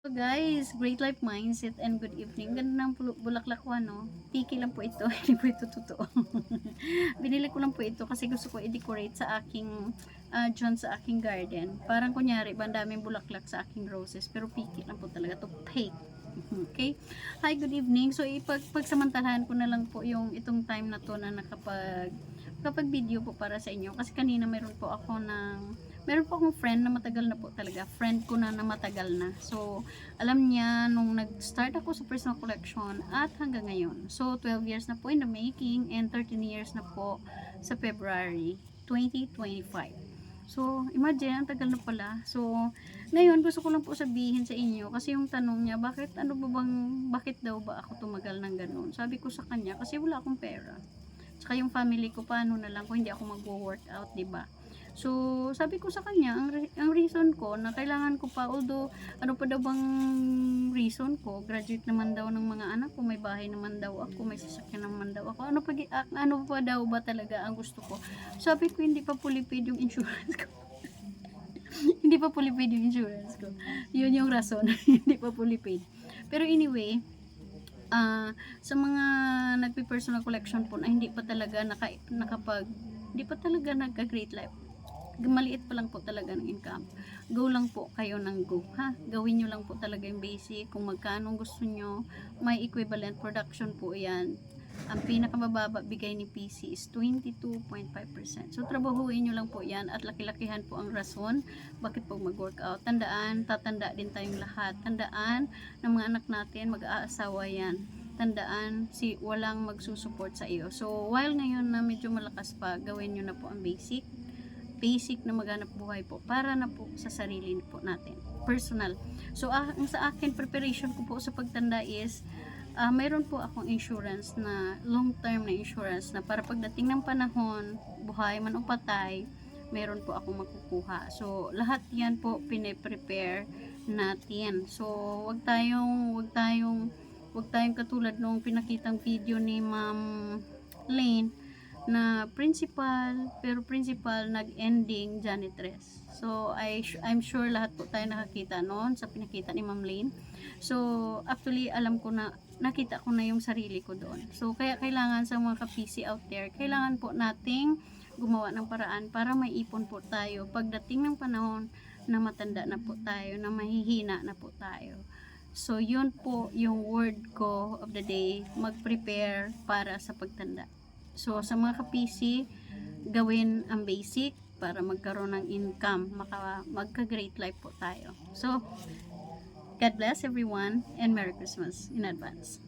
So guys, great life mindset and good evening. Ganda ng bulaklak ko, no? Piki lang po ito, hindi po ito totoo. Binili ko lang po ito kasi gusto ko i-decorate sa aking dyan sa aking garden. Parang kunyari, ba ang daming bulaklak sa aking roses, pero piki lang po talaga to, fake. Okay? Hi, good evening. So pagsamantalahan ko na lang po yung itong time na to na kapag video po para sa inyo kasi kanina meron po akong friend na matagal na po talaga, friend ko na matagal na. So alam niya nung nag-start ako sa personal collection at hanggang ngayon. So 12 years na po in the making and 13 years na po sa February 2025. So, imagine, ang tagal na pala. So, ngayon, gusto ko lang po sabihin sa inyo, kasi yung tanong niya, bakit daw ba ako tumagal ng ganun? Sabi ko sa kanya, kasi wala akong pera. Tsaka yung family ko, paano na lang kung hindi ako mag-workout, diba? So, sabi ko sa kanya, ang reason ko na kailangan ko pa, although, ano pa daw bang reason ko, graduate naman daw ng mga anak ko, may bahay naman daw ako, may sasakyan naman daw ako, ano pa daw ba talaga ang gusto ko? Sabi ko, hindi pa pulipid yung insurance ko. Hindi pa pulipid yung insurance ko. Yun yung rason, hindi pa pulipid. Pero anyway, sa mga nagpe-personal collection po na hindi pa talaga hindi pa talaga nagka-great life, maliit pa lang po talaga ng income, go lang po kayo ng go, ha? Gawin nyo lang po talaga yung basic, kung magkano gusto nyo, may equivalent production po yan. Ang pinakamababa bigay ni PC is 22.5%. So trabahuin nyo lang po yan at laki-lakihan po ang rason bakit po mag-workout. Tandaan, tatanda din tayong lahat. Tandaan ng mga anak natin, mag-aasawa yan. Tandaan, walang magsusupport sa iyo. So while ngayon na medyo malakas pa, gawin nyo na po ang basic na maghanap buhay po para na po sa sarili po natin, personal. So ang sa akin preparation ko po sa pagtanda is mayroon po akong insurance na long term na insurance na para pagdating ng panahon, buhay man o patay, meron po akong makukuha. So lahat yan po pine-prepare natin. So wag tayong katulad nung pinakitang video ni Ma'am Lane na principal nag-ending janitress. So I'm sure lahat po tayo nakakita noon sa pinakita ni Ma'am Lane. So actually alam ko na nakita ko na yung sarili ko doon. So kaya kailangan sa mga ka-PC out there, kailangan po nating gumawa ng paraan para may ipon po tayo pagdating ng panahon na matanda na po tayo, na mahihina na po tayo. So yun po yung word ko of the day, mag-prepare para sa pagtanda. So sa mga ka-PC, gawin ang basic para magkaroon ng income, magka-great life po tayo. So God bless everyone and Merry Christmas in advance.